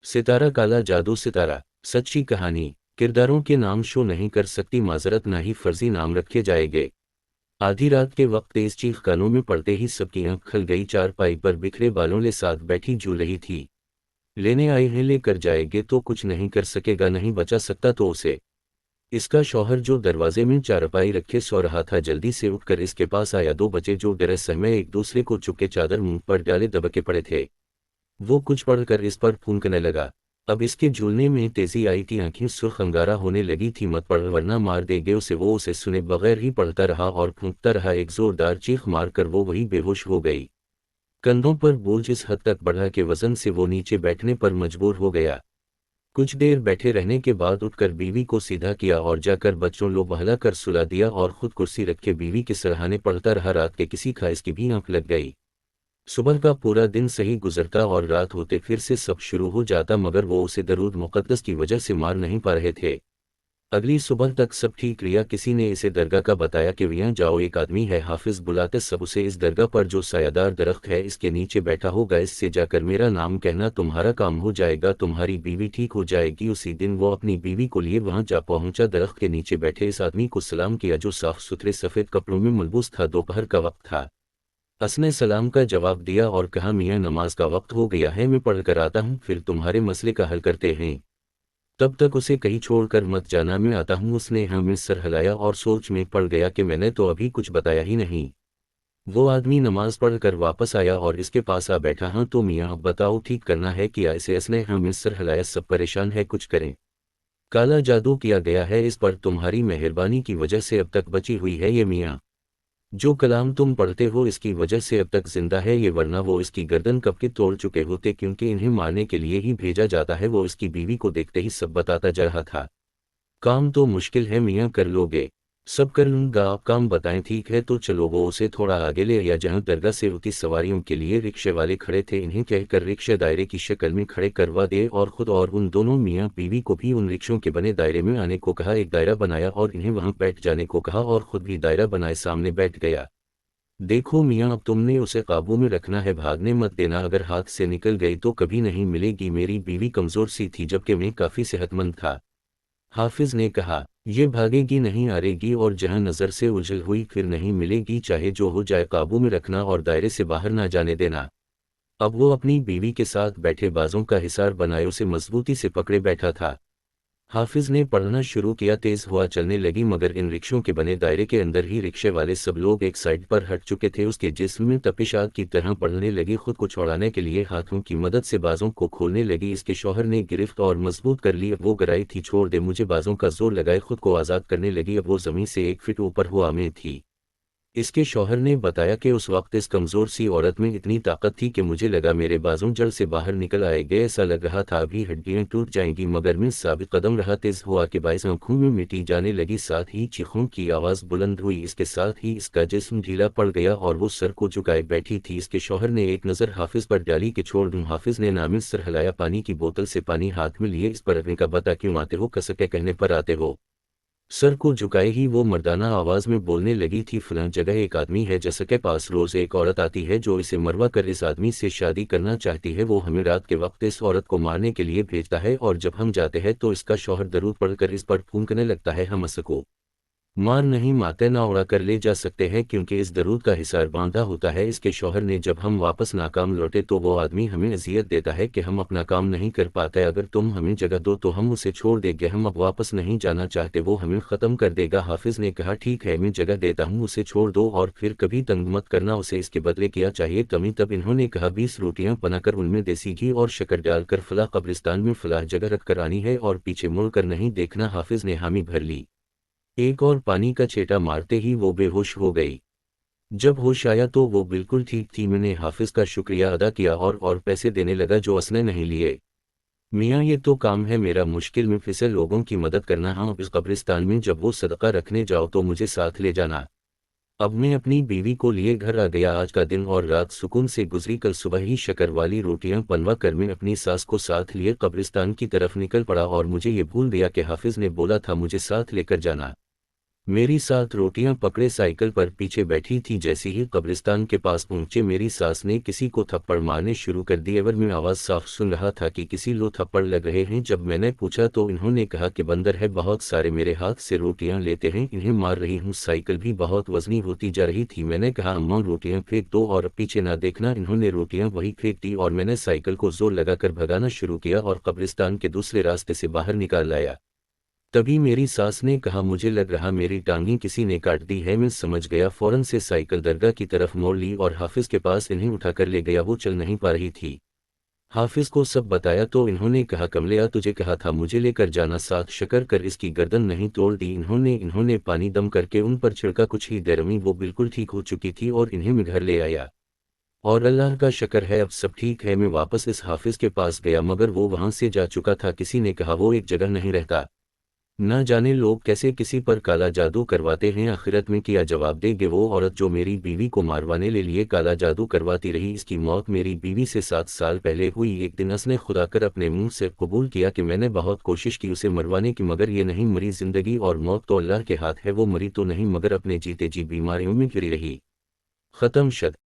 सितारा काला जादू। सितारा सच्ची कहानी। किरदारों के नाम शो नहीं कर सकती माजरत, ना ही फर्जी नाम रखे जाएंगे। आधी रात के वक्त तेज चीख कानों में पड़ते ही सबकी आंख खल गई। चारपाई पर बिखरे बालों ले साथ बैठी जू रही थी। लेने आए हैं लेकर जाएंगे तो कुछ नहीं कर सकेगा, नहीं बचा सकता तो उसे। इसका शौहर जो दरवाजे में चारपाई रखे सो रहा था जल्दी से उठकर इसके पास आया। दो बच्चे जो डरे सहमे एक दूसरे को चुपके चादर मुंह पर डाले दबके पड़े थे। वो कुछ पढ़कर इस पर फूंकने लगा। अब इसके झूलने में तेजी आई थी, आंखें सुर्ख अंगारा होने लगी थी। मत पढ़ वरना मार देंगे उसे। वो उसे सुने बगैर ही पढ़ता रहा और फूंकता रहा। एक जोरदार चीख मारकर वो वही बेहोश हो गई। कंधों पर बोझ इस हद तक बढ़ा कि वजन से वो नीचे बैठने पर मजबूर हो गया। कुछ देर बैठे रहने के बाद उठकर बीवी को सीधा किया और जाकर बच्चों लो बहला कर सुला दिया और खुद कुर्सी रखे बीवी के सराहने पढ़ता रहा। रात के किसी ख्वाहिश की भी आंख लग गई। सुबह का पूरा दिन सही गुजरता और रात होते फिर से सब शुरू हो जाता, मगर वो उसे दरूद मुक़द्दस की वजह से मार नहीं पा रहे थे। अगली सुबह तक सब ठीक रिया। किसी ने इसे दरगाह का बताया कि यहाँ जाओ, एक आदमी है हाफिज बुलाते सब उसे। इस दरगाह पर जो सायादार दरख्त है इसके नीचे बैठा होगा, इससे जाकर मेरा नाम कहना, तुम्हारा काम हो जाएगा, तुम्हारी बीवी ठीक हो जाएगी। उसी दिन वो अपनी बीवी को लिए वहां जा पहुंचा। दरख्त के नीचे बैठे इस आदमी को सलाम किया जो साफ सुथरे सफ़ेद कपड़ों में मलबूस था। दोपहर का वक्त था। उसने सलाम का जवाब दिया और कहा, मियाँ नमाज का वक्त हो गया है, मैं पढ़ कर आता हूँ, फिर तुम्हारे मसले का हल करते हैं। तब तक उसे कहीं छोड़कर मत जाना, मैं आता हूँ। उसने हमें सर हिलाया और सोच में पड़ गया कि मैंने तो अभी कुछ बताया ही नहीं। वो आदमी नमाज पढ़ कर वापस आया और इसके पास आ बैठा। हाँ तो मियाँ अब बताओ, ठीक करना है क्या इसे? इसने हमें सर हिलाया। सब परेशान है, कुछ करें। काला जादू किया गया है इस पर, तुम्हारी मेहरबानी की वजह से अब तक बची हुई है ये मियाँ। जो कलाम तुम पढ़ते हो इसकी वजह से अब तक जिंदा है ये, वरना वो इसकी गर्दन कब के तोड़ चुके होते, क्योंकि इन्हें मारने के लिए ही भेजा जाता है। वो इसकी बीवी को देखते ही सब बताता जा रहा था। काम तो मुश्किल है मियाँ, कर लोगे? सब कर लूंगा, आप काम बताएं। ठीक है तो चलो। वो उसे थोड़ा आगे ले गया जहाँ दरगाह से उठी सवारियों के लिए रिक्शे वाले खड़े थे। इन्हें कहकर रिक्शे दायरे की शक्ल में खड़े करवा दे और खुद और उन दोनों मियाँ बीवी को भी उन रिक्शों के बने दायरे में आने को कहा। एक दायरा बनाया और इन्हें वहां बैठ जाने को कहा और खुद भी दायरा बनाए सामने बैठ गया। देखो मियाँ, अब तुमने उसे काबू में रखना है, भागने मत देना। अगर हाथ से निकल गई तो कभी नहीं मिलेगी। मेरी बीवी कमजोर सी थी जबकि मैं काफी सेहतमंद था। हाफिज ने कहा, ये भागेगी नहीं, हारेगी और जहां नजर से उलझल हुई फिर नहीं मिलेगी। चाहे जो हो जाए काबू में रखना और दायरे से बाहर ना जाने देना। अब वो अपनी बीवी के साथ बैठे बाजों का हिसार बनाए उसे मजबूती से पकड़े बैठा था। हाफिज ने पढ़ना शुरू किया। तेज हवा चलने लगी, मगर इन रिक्शों के बने दायरे के अंदर ही रिक्शे वाले सब लोग एक साइड पर हट चुके थे। उसके जिस्म में तपिश आग की तरह बढ़ने लगी। खुद को छुड़ाने के लिए हाथों की मदद से बाजों को खोलने लगी। इसके शौहर ने गिरफ्त और मजबूत कर ली। अब वो गराई थी, छोड़ दे मुझे, बाजों का जोर लगाए खुद को आज़ाद करने लगी। अब वो जमीन से 1 फीट ऊपर हवा में थी। इसके शौहर ने बताया कि उस वक्त इस कमज़ोर सी औरत में इतनी ताकत थी कि मुझे लगा मेरे बाजों जड़ से बाहर निकल आएंगे। ऐसा लग रहा था अभी हड्डियां टूट जाएंगी, मगर मैं साबित कदम रहा। तेज हुआ के बायस आंखों में मिट्टी जाने लगी, साथ ही चीखों की आवाज़ बुलंद हुई। इसके साथ ही इसका जिस्म ढीला पड़ गया और वो सर को झुकाए बैठी थी। इसके शौहर ने एक नज़र हाफिज पर डाली कि छोड़ दूँ। हाफिज ने नामिल सर हिलाया, पानी की बोतल से पानी हाथ में लिए। इस पर रखने का बता क्यों आते हो, कसके कहने पर आते हो? सर को झुकाए ही वो मर्दाना आवाज में बोलने लगी थी, फलां जगह एक आदमी है जिसके पास रोज एक औरत आती है जो इसे मरवा कर इस आदमी से शादी करना चाहती है। वो हमें रात के वक्त इस औरत को मारने के लिए भेजता है और जब हम जाते हैं तो इसका शौहर दरूद पढ़कर इस पर फूंकने लगता है। हम इसको मार नहीं माते ना उड़ा कर ले जा सकते हैं क्योंकि इस दरूद का हिसार बांधा होता है। इसके शौहर ने जब हम वापस नाकाम लौटे तो वो आदमी हमें अजियत देता है कि हम अपना काम नहीं कर पाते, अगर तुम हमें जगह दो तो हम उसे छोड़ देंगे, हम अब वापस नहीं जाना चाहते, वो हमें ख़त्म कर देगा। हाफिज ने कहा, ठीक है मैं जगह देता हूँ, उसे छोड़ दो और फिर कभी तंग मत करना उसे, इसके बदले किया चाहिए तभी। तब इन्होंने कहा, 20 रोटियाँ बनाकर उनमें देसी घी और शक्कर डालकर फलाह कब्रिस्तान में फलाह जगह रख कर आनी है और पीछे मुड़ कर नहीं देखना। हाफिज ने हामी भर ली। एक और पानी का छींटा मारते ही वो बेहोश हो गई। जब होश आया तो वो बिल्कुल ठीक थी। मैंने हाफिज का शुक्रिया अदा किया और पैसे देने लगा जो उसने नहीं लिए। मियाँ ये तो काम है मेरा, मुश्किल में फंसे लोगों की मदद करना। हाँ, इस कब्रिस्तान में जब वो सदका रखने जाओ तो मुझे साथ ले जाना। अब मैं अपनी बीवी को लिए घर आ गया। आज का दिन और रात सुकून से गुजरी। कल सुबह ही शक्कर वाली रोटियां बनवा कर मैं अपनी सास को साथ लिए कब्रिस्तान की तरफ निकल पड़ा और मुझे ये भूल गया कि हाफिज ने बोला था मुझे साथ लेकर जाना। میری ساتھ روٹیاں پکڑے سائیکل پر پیچھے بیٹھی تھی۔ جیسے ہی قبرستان کے پاس پہنچے میری ساس نے کسی کو تھپڑ مارنے شروع کر دیے اور میں آواز صاف سن رہا تھا کہ کسی لو تھپڑ لگ رہے ہیں۔ جب میں نے پوچھا تو انہوں نے کہا کہ بندر ہے بہت سارے میرے ہاتھ سے روٹیاں لیتے ہیں، انہیں مار رہی ہوں۔ سائیکل بھی بہت وزنی ہوتی جا رہی تھی۔ میں نے کہا اماں روٹیاں پھینک دو اور پیچھے نہ دیکھنا۔ انہوں نے روٹیاں وہی پھینک دی اور میں نے سائیکل کو زور لگا کر بھگانا شروع کیا اور قبرستان کے دوسرے راستے سے باہر نکال لایا۔ تبھی میری ساس نے کہا مجھے لگ رہا میری ٹانگیں کسی نے کاٹ دی ہے۔ میں سمجھ گیا، فوراً سے سائیکل درگاہ کی طرف موڑ لی اور حافظ کے پاس انہیں اٹھا کر لے گیا۔ وہ چل نہیں پا رہی تھی۔ حافظ کو سب بتایا تو انہوں نے کہا کملیا تجھے کہا تھا مجھے لے کر جانا، ساتھ شکر کر اس کی گردن نہیں توڑ دی۔ انہوں نے پانی دم کر کے ان پر چھڑکا، کچھ ہی دیر میں وہ بالکل ٹھیک ہو چکی تھی اور انہیں میں گھر لے آیا۔ اور اللہ کا شکر ہے اب سب ٹھیک ہے۔ میں واپس اس حافظ کے پاس گیا مگر وہ وہاں سے جا چکا تھا۔ کسی نے کہا وہ ایک جگہ نہیں رہتا، نہ جانے لوگ کیسے کسی پر کالا جادو کرواتے ہیں۔ آخرت میں کیا جواب دے گے؟ وہ عورت جو میری بیوی کو ماروانے کے لیے کالا جادو کرواتی رہی، اس کی موت میری بیوی سے 7 سال پہلے ہوئی۔ ایک دن اس نے خدا کر اپنے منہ سے قبول کیا کہ میں نے بہت کوشش کی اسے مروانے کی مگر یہ نہیں مری۔ زندگی اور موت تو اللہ کے ہاتھ ہے، وہ مری تو نہیں مگر اپنے جیتے جی بیماریوں میں گری رہی۔ ختم شد۔